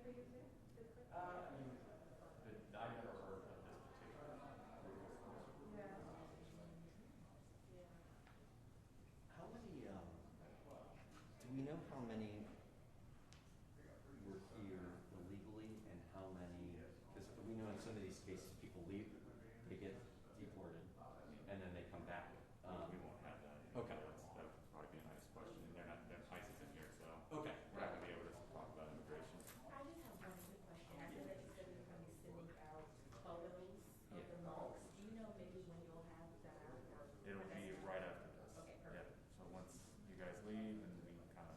for you too? I mean, I've never heard of this particular legal source. Yeah. How many, do we know how many were here illegally and how many, because we know in some of these cases people leave, they get deported, and then they come back. We won't have that. Okay. That would probably be a nice question. They're not, their ICE is in here, so Okay. we're not going to be able to talk about immigration. I just have one quick question. I know that you said you're going to be sending out photos of the mugs. Do you know maybe when you'll have that out? It'll be right after this. Okay, Yeah. perfect. So once you guys leave and we kind of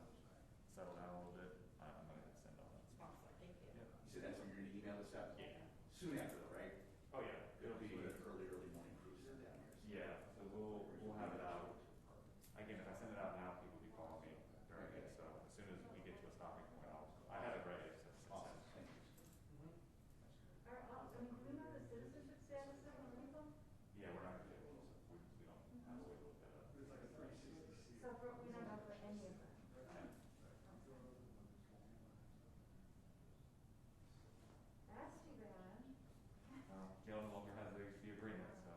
settle down a little bit, I'm going to send all that stuff. Awesome, thank you. Yeah. You said that's when you're going to email us out? Yeah. Soon after though, right? Oh yeah. It'll be early morning cruise down here. Yeah. So we'll have it out. Again, if I send it out now, people will be calling me during it. So as soon as we get to a stopping point, I have it ready. Awesome, thank you. Do we know the citizenship status of the people? Yeah, we're not going to be able to. We don't absolutely look that up. So we don't know for any of them? That's too bad. Gail no longer has the agreement, so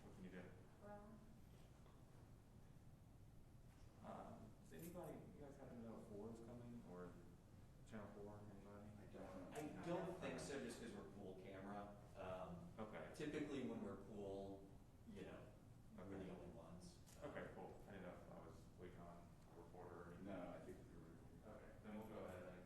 what can you do? Well, Does anybody, you guys happen to know if 4 is coming or Channel 4? Anybody? I don't think so, just because we're pool camera. Okay. Typically when we're pool, you know, we're the only ones. Okay, cool. I didn't know if I was waiting on a reporter or anything. No, I think we were. Okay, then we'll go ahead and.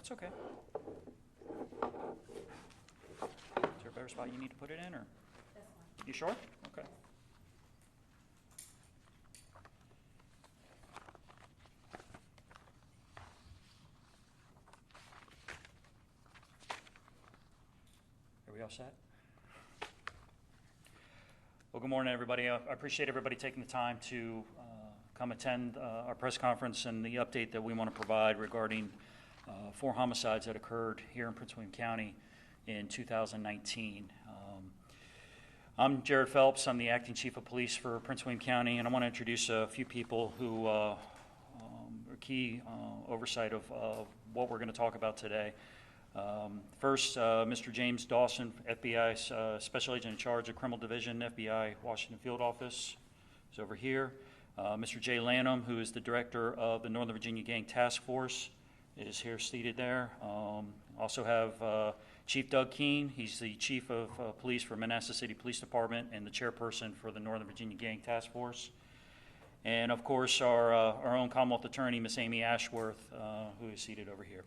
That's okay. Is there a better spot you need to put it in, or? That's fine. You sure? Okay. Are we all set? Well, good morning, everybody. I appreciate everybody taking the time to come attend our press conference and the update that we want to provide regarding 4 homicides that occurred here in Prince William County in 2019. I'm Jared Phelps. I'm the Acting Chief of Police for Prince William County, and I want to introduce a few people who are key oversight of what we're going to talk about today. First, Mr. James Dawson, FBI Special Agent in Charge of Criminal Division, FBI Washington Field Office, is over here. Mr. Jay Lanham, who is the Director of the Northern Virginia Gang Task Force, is here seated there. Also have Chief Doug Keene. He's the Chief of Police for Manassas City Police Department and the Chairperson for the Northern Virginia Gang Task Force. And of course, our own Commonwealth Attorney, Miss Amy Ashworth, who is seated over here.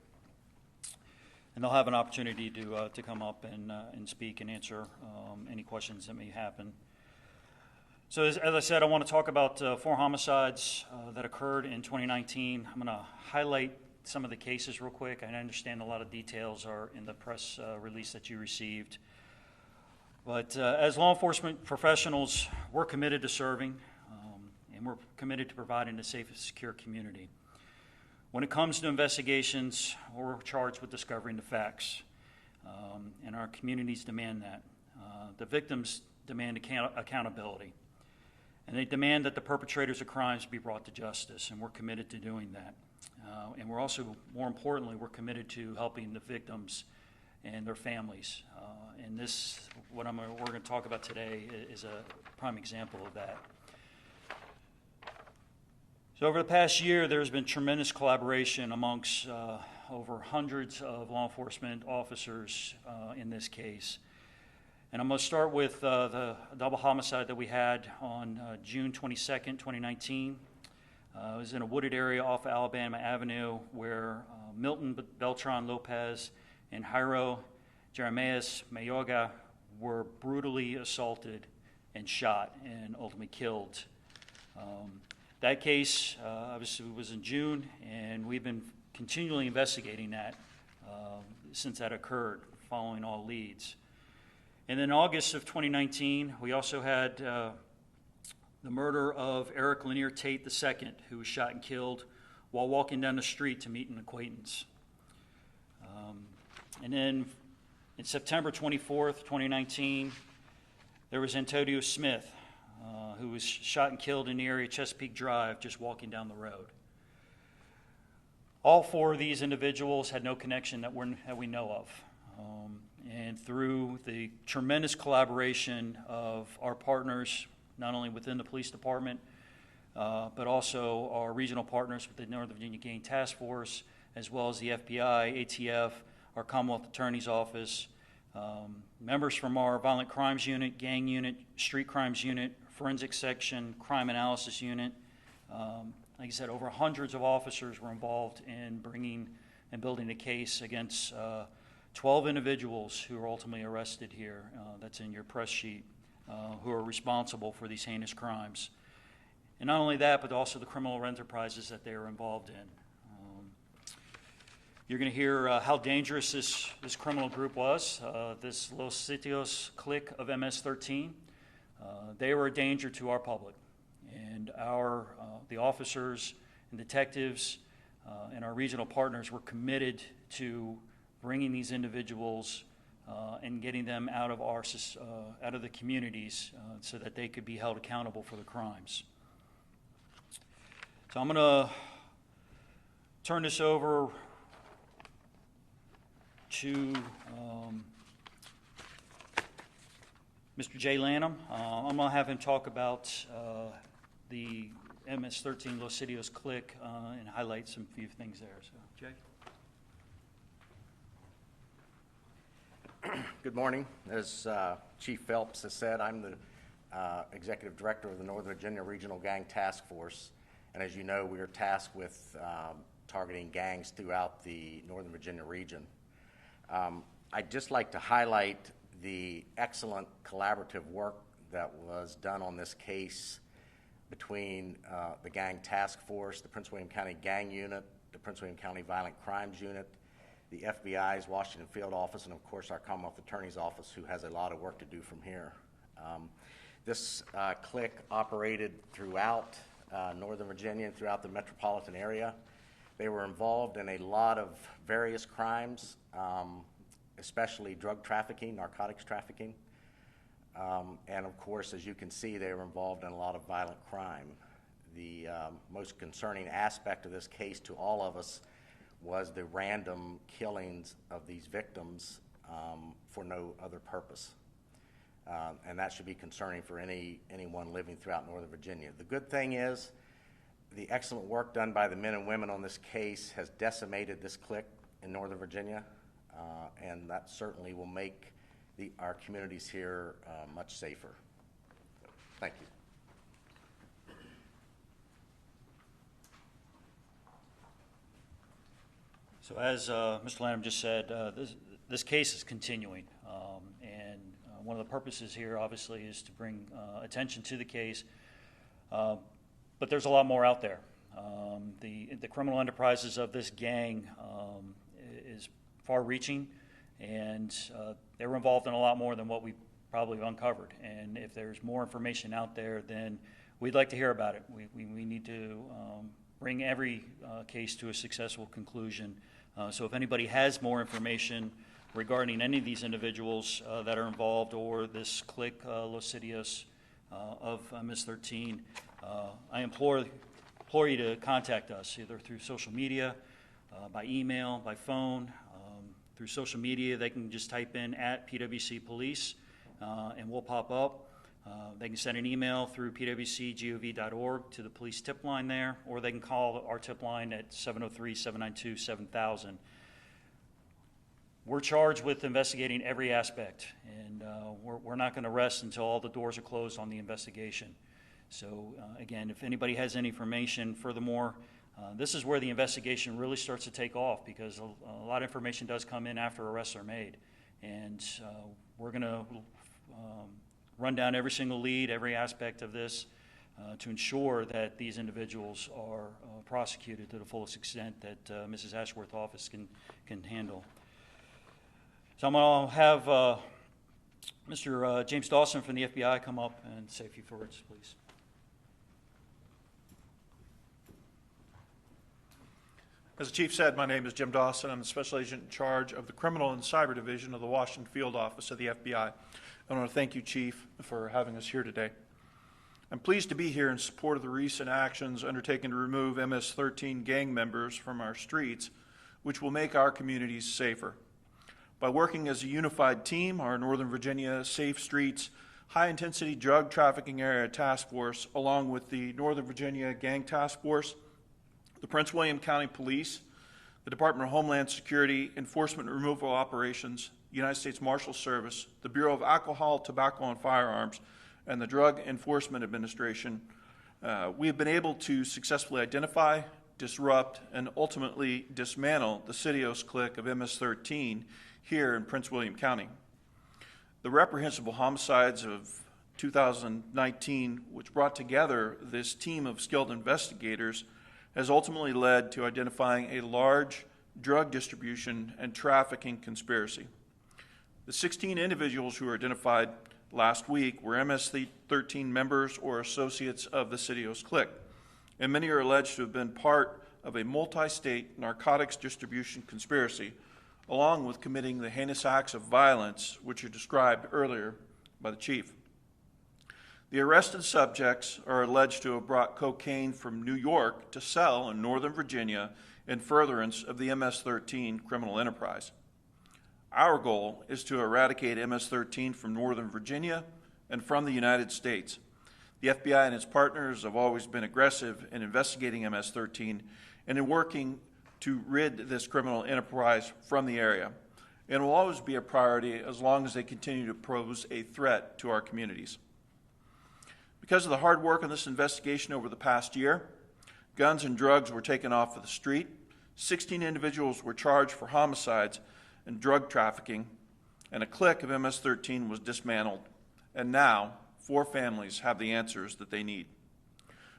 And they'll have an opportunity to come up and speak and answer any questions that may happen. So as I said, I want to talk about 4 homicides that occurred in 2019. I'm going to highlight some of the cases real quick. I understand a lot of details are in the press release that you received. But as law enforcement professionals, we're committed to serving, and we're committed to providing a safe and secure community. When it comes to investigations, we're charged with discovering the facts, and our communities demand that. The victims demand accountability, and they demand that the perpetrators of crimes be brought to justice, and we're committed to doing that. And we're also, more importantly, we're committed to helping the victims and their families. And this, we're going to talk about today, is a prime example of that. So over the past year, there's been tremendous collaboration amongst over hundreds of law enforcement officers in this case. And I'm going to start with the double homicide that we had on June 22nd, 2019. It was in a wooded area off Alabama Avenue where Milton Beltran Lopez and Jairo Jeremias Mayorga were brutally assaulted and shot and ultimately killed. That case obviously was in June, and we've been continually investigating that since that occurred, following all leads. And in August of 2019, we also had the murder of Eric Lanier Tate II, who was shot and killed while walking down the street to meet an acquaintance. And then in September 24th, 2019, there was Antonio Smith, who was shot and killed in the area of Chesapeake Drive, just walking down the road. All 4 of these individuals had no connection that we know of. And through the tremendous collaboration of our partners, not only within the police department, but also our regional partners with the Northern Virginia Gang Task Force, as well as the FBI, ATF, our Commonwealth Attorney's Office, members from our Violent Crimes Unit, Gang Unit, Street Crimes Unit, Forensic Section, Crime Analysis Unit. Like I said, over hundreds of officers were involved in bringing and building a case against 12 individuals who were ultimately arrested here. That's in your press sheet, who are responsible for these heinous crimes. And not only that, but also the criminal enterprises that they were involved in. You're going to hear how dangerous this criminal group was, this Los Sitios clique of MS-13. They were a danger to our public. And the officers and detectives and our regional partners were committed to bringing these individuals and getting them out of the communities so that they could be held accountable for the crimes. So I'm going to turn this over to Mr. Jay Lanham. I'm going to have him talk about the MS-13 Los Sitios clique and highlight some few things there. So, Jay. Good morning. As Chief Phelps has said, I'm the Executive Director of the Northern Virginia Regional Gang Task Force. And as you know, we are tasked with targeting gangs throughout the Northern Virginia region. I'd just like to highlight the excellent collaborative work that was done on this case between the Gang Task Force, the Prince William County Gang Unit, the Prince William County Violent Crimes Unit, the FBI's Washington Field Office, and of course our Commonwealth Attorney's Office, who has a lot of work to do from here. This clique operated throughout Northern Virginia and throughout the metropolitan area. They were involved in a lot of various crimes, especially drug trafficking, narcotics trafficking. And of course, as you can see, they were involved in a lot of violent crime. The most concerning aspect of this case to all of us was the random killings of these victims for no other purpose. And that should be concerning for anyone living throughout Northern Virginia. The good thing is the excellent work done by the men and women on this case has decimated this clique in Northern Virginia, and that certainly will make our communities here much safer. Thank you. So as Mr. Lanham just said, this case is continuing, and one of the purposes here obviously is to bring attention to the case, but there's a lot more out there. The criminal enterprises of this gang is far-reaching, and they were involved in a lot more than what we probably uncovered. And if there's more information out there, then we'd like to hear about it. We need to bring every case to a successful conclusion. So if anybody has more information regarding any of these individuals that are involved, or this clique, Los Sitios of MS-13, I implore you to contact us, either through social media, by email, by phone. Through social media, they can just type in @PWC Police, and we'll pop up. They can send an email through pwcgov.org to the police tip line there, or they can call our tip line at 703-792-7000. We're charged with investigating every aspect, and we're not going to rest until all the doors are closed on the investigation. So again, if anybody has any information, furthermore, this is where the investigation really starts to take off, because a lot of information does come in after arrests are made. And we're going to run down every single lead, every aspect of this, to ensure that these individuals are prosecuted to the fullest extent that Mrs. Ashworth's office can handle. So I'm going to have Mr. James Dawson from the FBI come up and say a few words, please. As the Chief said, my name is Jim Dawson. I'm the Special Agent in charge of the Criminal and Cyber Division of the Washington Field Office of the FBI. I want to thank you, Chief, for having us here today. I'm pleased to be here in support of the recent actions undertaken to remove MS-13 gang members from our streets, which will make our communities safer. By working as a unified team, our Northern Virginia Safe Streets High-Intensity Drug Trafficking Area Task Force, along with the Northern Virginia Gang Task Force, the Prince William County Police, the Department of Homeland Security, Enforcement and Removal Operations, United States Marshal Service, the Bureau of Alcohol, Tobacco, and Firearms, and the Drug Enforcement Administration, we have been able to successfully identify, disrupt, and ultimately dismantle the Sitios clique of MS-13 here in Prince William County. The reprehensible homicides of 2019, which brought together this team of skilled investigators, has ultimately led to identifying a large drug distribution and trafficking conspiracy. The 16 individuals who were identified last week were MS-13 members or associates of the Sitios clique, and many are alleged to have been part of a multi-state narcotics distribution conspiracy, along with committing the heinous acts of violence which are described earlier by the Chief. The arrested subjects are alleged to have brought cocaine from New York to sell in Northern Virginia in furtherance of the MS-13 criminal enterprise. Our goal is to eradicate MS-13 from Northern Virginia and from the United States. The FBI and its partners have always been aggressive in investigating MS-13 and in working to rid this criminal enterprise from the area. It will always be a priority as long as they continue to pose a threat to our communities. Because of the hard work on this investigation over the past year, guns and drugs were taken off of the street, 16 individuals were charged for homicides and drug trafficking, and a clique of MS-13 was dismantled. And now, 4 families have the answers that they need.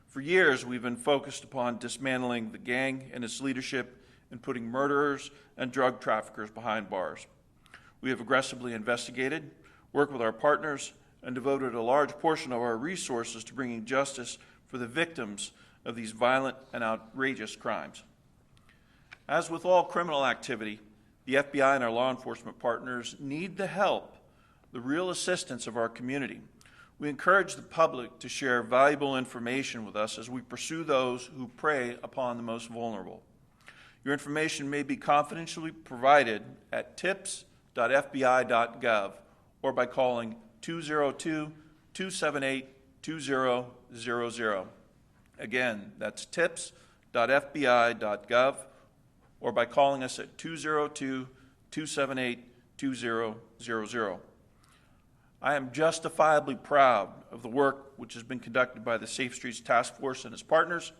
For years, we've been focused upon dismantling the gang and its leadership and putting murderers and drug traffickers behind bars. We have aggressively investigated, worked with our partners, and devoted a large portion of our resources to bringing justice for the victims of these violent and outrageous crimes. As with all criminal activity, the FBI and our law enforcement partners need the help, the real assistance of our community. We encourage the public to share valuable information with us as we pursue those who prey upon the most vulnerable. Your information may be confidentially provided at tips.fbi.gov or by calling 202-278-2000. Again, that's tips.fbi.gov or by calling us at 202-278-2000. I am justifiably proud of the work which has been conducted by the Safe Streets Task Force and its partners,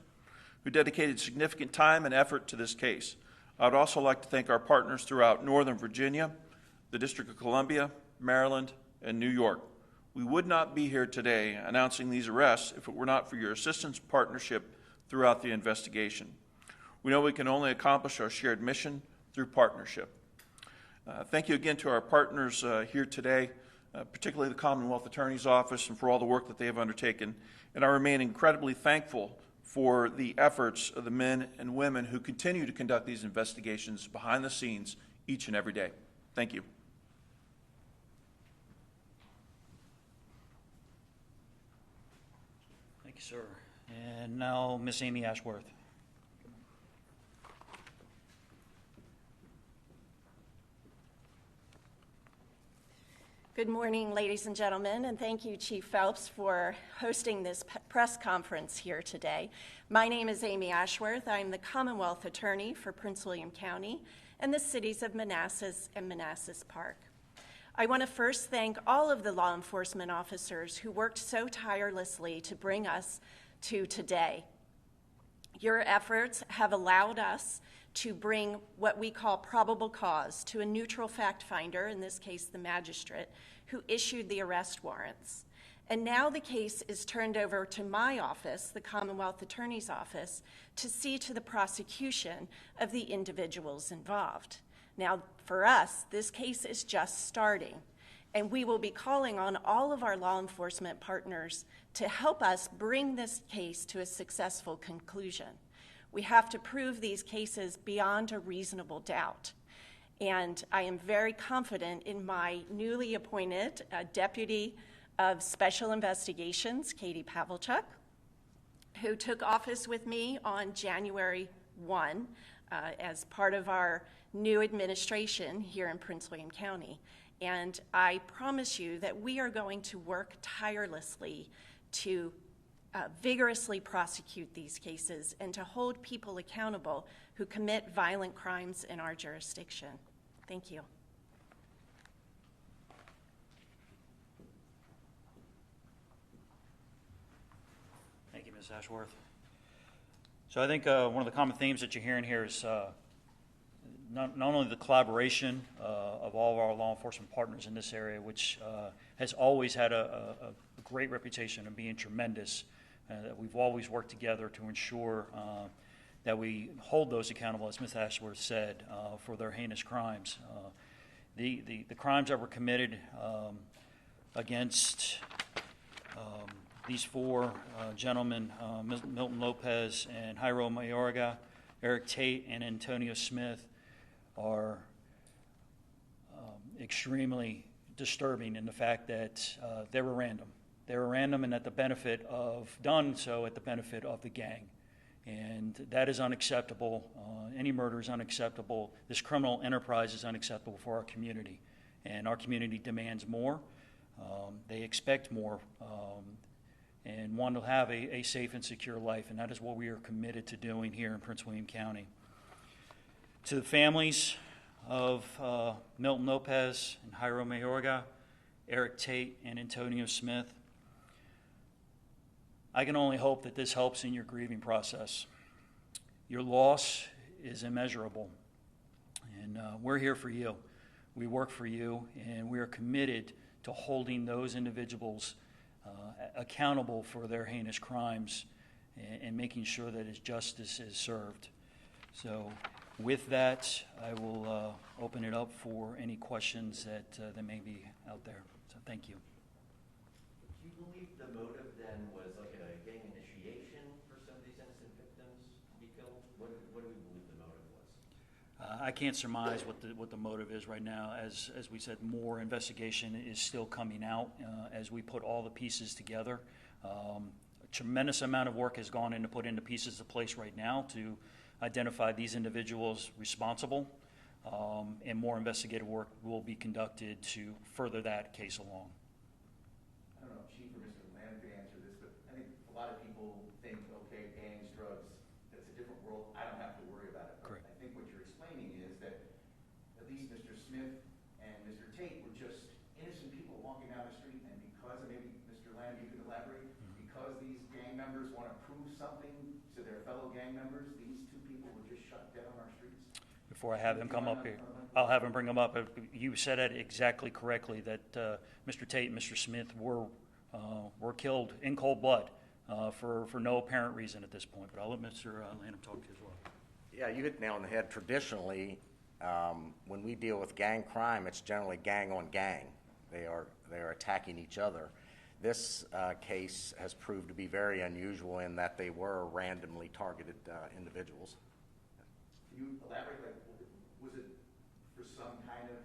who dedicated significant time and effort to this case. I would also like to thank our partners throughout Northern Virginia, the District of Columbia, Maryland, and New York. We would not be here today announcing these arrests if it were not for your assistance and partnership throughout the investigation. We know we can only accomplish our shared mission through partnership. Thank you again to our partners here today, particularly the Commonwealth Attorney's Office, and for all the work that they have undertaken. And I remain incredibly thankful for the efforts of the men and women who continue to conduct these investigations behind the scenes each and every day. Thank you. Thank you, sir. And now, Miss Amy Ashworth. Good morning, ladies and gentlemen, and thank you, Chief Phelps, for hosting this press conference here today. My name is Amy Ashworth. I'm the Commonwealth Attorney for Prince William County and the cities of Manassas and Manassas Park. I want to first thank all of the law enforcement officers who worked so tirelessly to bring us to today. Your efforts have allowed us to bring what we call probable cause to a neutral fact finder, in this case the magistrate, who issued the arrest warrants. And now the case is turned over to my office, the Commonwealth Attorney's Office, to see to the prosecution of the individuals involved. Now, for us, this case is just starting, and we will be calling on all of our law enforcement partners to help us bring this case to a successful conclusion. We have to prove these cases beyond a reasonable doubt. And I am very confident in my newly appointed Deputy of Special Investigations, Katie Pavlchuk, who took office with me on January 1 as part of our new administration here in Prince William County. And I promise you that we are going to work tirelessly to vigorously prosecute these cases and to hold people accountable who commit violent crimes in our jurisdiction. Thank you. Thank you, Ms. Ashworth. So I think one of the common themes that you're hearing here is not only the collaboration of all of our law enforcement partners in this area, which has always had a great reputation of being tremendous, that we've always worked together to ensure that we hold those accountable, as Ms. Ashworth said, for their heinous crimes. The crimes that were committed against these 4 gentlemen, Milton Lopez and Jairo Mayorga, Eric Tate, and Antonio Smith, are extremely disturbing in the fact that they were random. They were random and at the benefit of, done so at the benefit of the gang. And that is unacceptable. Any murder is unacceptable. This criminal enterprise is unacceptable for our community. And our community demands more. They expect more and want to have a safe and secure life. And that is what we are committed to doing here in Prince William County. To the families of Milton Lopez and Jairo Mayorga, Eric Tate, and Antonio Smith, I can only hope that this helps in your grieving process. Your loss is immeasurable. And we're here for you. We work for you, and we are committed to holding those individuals accountable for their heinous crimes and making sure that his justice is served. So with that, I will open it up for any questions that may be out there. So thank you. Do you believe the motive then was like a gang initiation for some of these innocent victims to be killed? What do we believe the motive was? I can't surmise what the motive is right now. As we said, more investigation is still coming out as we put all the pieces together. A tremendous amount of work has gone into putting the pieces in place right now to identify these individuals responsible, and more investigative work will be conducted to further that case along. I don't know if Chief or Mr. Lamb could answer this, but I think a lot of people think, okay, gangs, drugs, that's a different world. I don't have to worry about it. But Correct. I think what you're explaining is that at least Mr. Smith and Mr. Tate were just innocent people walking down the street, and because, and maybe Mr. Lamb, you can elaborate, because these gang members want to prove something to their fellow gang members, these two people were just shut dead on our streets? Before I have him come up here, I'll have him bring him up. You said it exactly correctly, that Mr. Tate and Mr. Smith were killed in cold blood for no apparent reason at this point. But I'll let Mr. Lanham talk to you as well. Yeah, you hit the nail on the head. Traditionally, when we deal with gang crime, it's generally gang on gang. They are attacking each other. This case has proved to be very unusual in that they were randomly targeted individuals. Can you elaborate, like, was it for some kind of,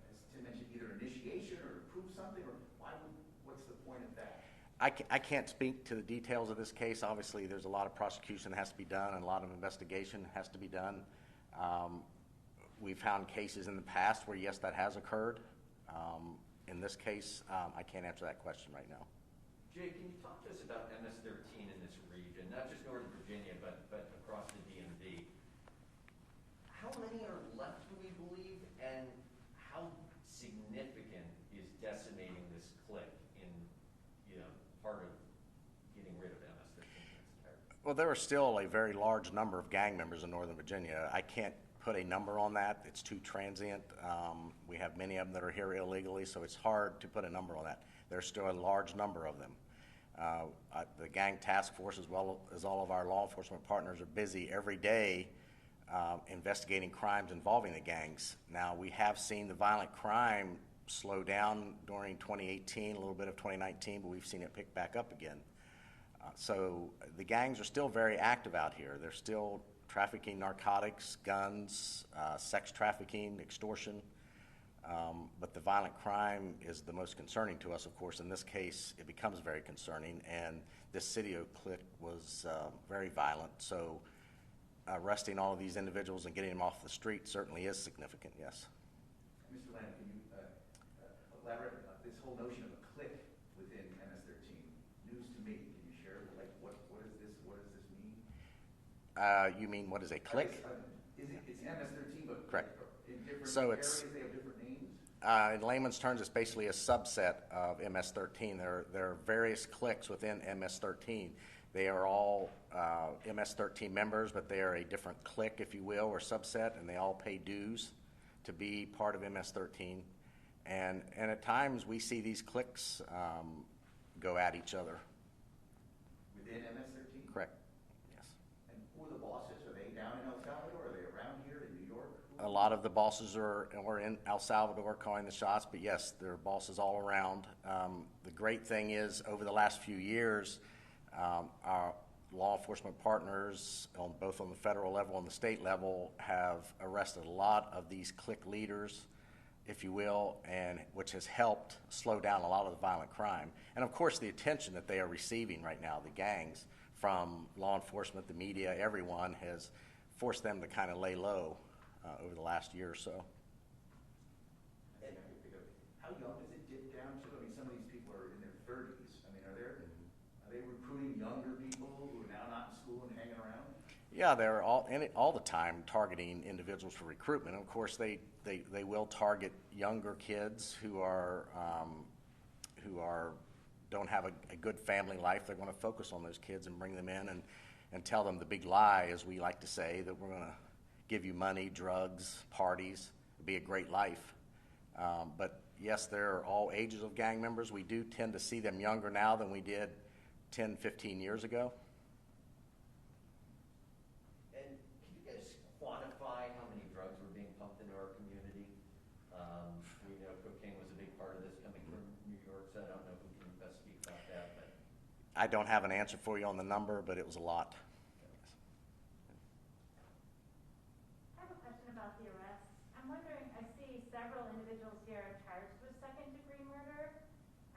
as Tim mentioned, either initiation or to prove something, or what's the point of that? I can't speak to the details of this case. Obviously, there's a lot of prosecution that has to be done and a lot of investigation has to be done. We've found cases in the past where, yes, that has occurred. In this case, I can't answer that question right now. Jay, can you talk to us about MS-13 in this region, not just Northern Virginia, but across the DMV? How many are left, do we believe, and how significant is decimating this clique in, part of getting rid of MS-13 in its entirety? Well, there are still a very large number of gang members in Northern Virginia. I can't put a number on that. It's too transient. We have many of them that are here illegally, so it's hard to put a number on that. There's still a large number of them. The gang task force, as well as all of our law enforcement partners, are busy every day investigating crimes involving the gangs. Now, we have seen the violent crime slow down during 2018, a little bit of 2019, but we've seen it pick back up again. So the gangs are still very active out here. They're still trafficking narcotics, guns, sex trafficking, extortion. But the violent crime is the most concerning to us, of course. In this case, it becomes very concerning, and this Sitio clique was very violent. So arresting all of these individuals and getting them off the street certainly is significant, yes. Mr. Lanham, can you elaborate on this whole notion of a clique within MS-13? News to me. Can you share, like, what is this? What does this mean? You mean what is a clique? It's MS-13, but Correct. In different So areas, they have different names? In layman's terms, it's basically a subset of MS-13. There are various cliques within MS-13. They are all MS-13 members, but they are a different clique, if you will, or subset, and they all pay dues to be part of MS-13. And at times, we see these cliques go at each other. Within MS-13? Correct, yes. And who are the bosses? Are they down in El Salvador? Are they around here in New York? A lot of the bosses are in El Salvador calling the shots, but yes, there are bosses all around. The great thing is, over the last few years, our law enforcement partners, both on the federal level and the state level, have arrested a lot of these clique leaders, if you will, and which has helped slow down a lot of the violent crime. And of course, the attention that they are receiving right now, the gangs, from law enforcement, the media, everyone, has forced them to kind of lay low over the last year or so. How young does it dip down to? I mean, some of these people are in their 30s. I mean, are they recruiting younger people who are now not in school and hanging around? Yeah, they're all the time targeting individuals for recruitment. Of course, they will target younger kids who don't have a good family life. They're going to focus on those kids and bring them in and tell them the big lie, as we like to say, that we're going to give you money, drugs, parties. It'd be a great life. But yes, they're all ages of gang members. We do tend to see them younger now than we did 10, 15 years ago. And can you guys quantify how many drugs were being pumped into our community? We know cocaine was a big part of this coming from New York, so I don't know who can best speak about that, but. I don't have an answer for you on the number, but it was a lot. I have a question about the arrest. I'm wondering, I see several individuals here charged with second-degree murder.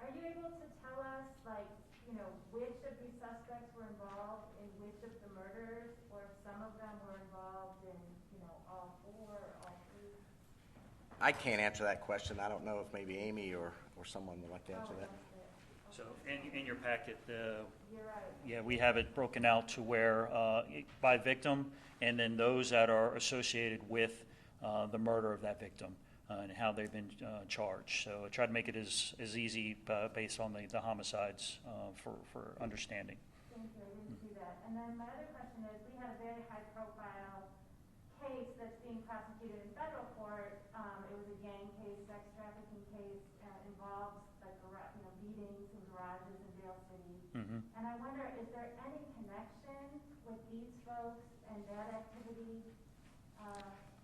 Are you able to tell us, like, you know, which of these suspects were involved in which of the murders, or if some of them were involved in, you know, all four or all three? I can't answer that question. I don't know if maybe Amy or someone would like to answer that. That's it. So in your packet, You're right. yeah, we have it broken out to where, by victim, and then those that are associated with the murder of that victim, and how they've been charged. So I tried to make it as easy based on the homicides for understanding. Thank you, I didn't see that. And then my other question is, we had a very high-profile case that's being prosecuted in federal court. It was a gang case, sex trafficking case, involved like beatings in garages in Dale City. Mm-hmm. And I wonder, is there any connection with these folks and that activity?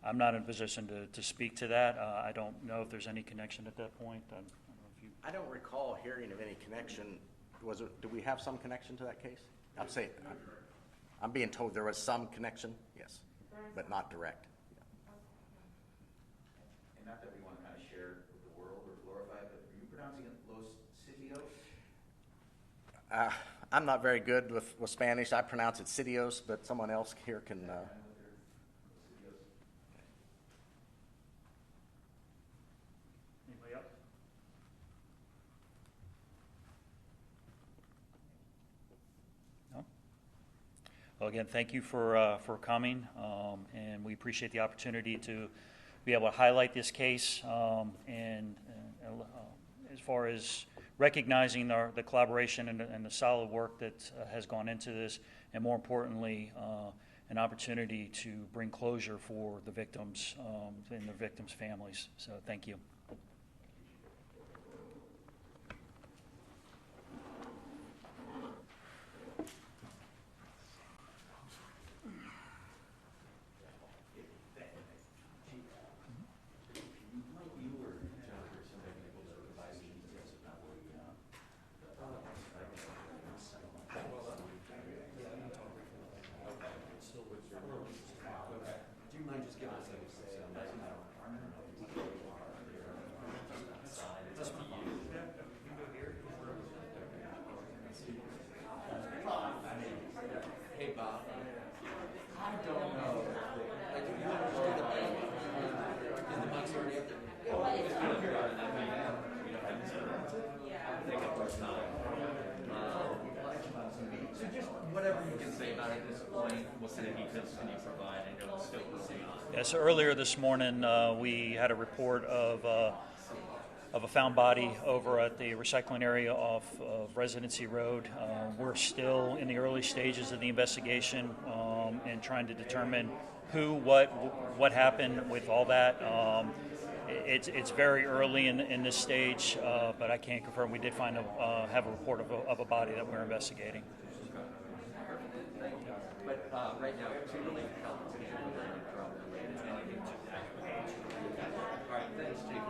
I'm not in a position to speak to that. I don't know if there's any connection at that point. I don't know if you. I don't recall hearing of any connection. Do we have some connection to that case? I'd say, I'm being told there was some connection, yes, but not direct. And not that we want to kind of share with the world or glorify it, but are you pronouncing it Los Sitios? I'm not very good with Spanish. I pronounce it Sitios, but someone else here can. Anybody else? No? Well, again, thank you for coming, and we appreciate the opportunity to be able to highlight this case, and as far as recognizing the collaboration and the solid work that has gone into this, and more importantly, an opportunity to bring closure for the victims and the victims' families. So thank you. Yes, earlier this morning, we had a report of a found body over at the recycling area off of Residency Road. We're still in the early stages of the investigation and trying to determine who, what happened with all that. It's very early in this stage, but I can't confirm. We did have a report of a body that we're investigating. But right now, it's too early to tell. All right, thanks, Chief.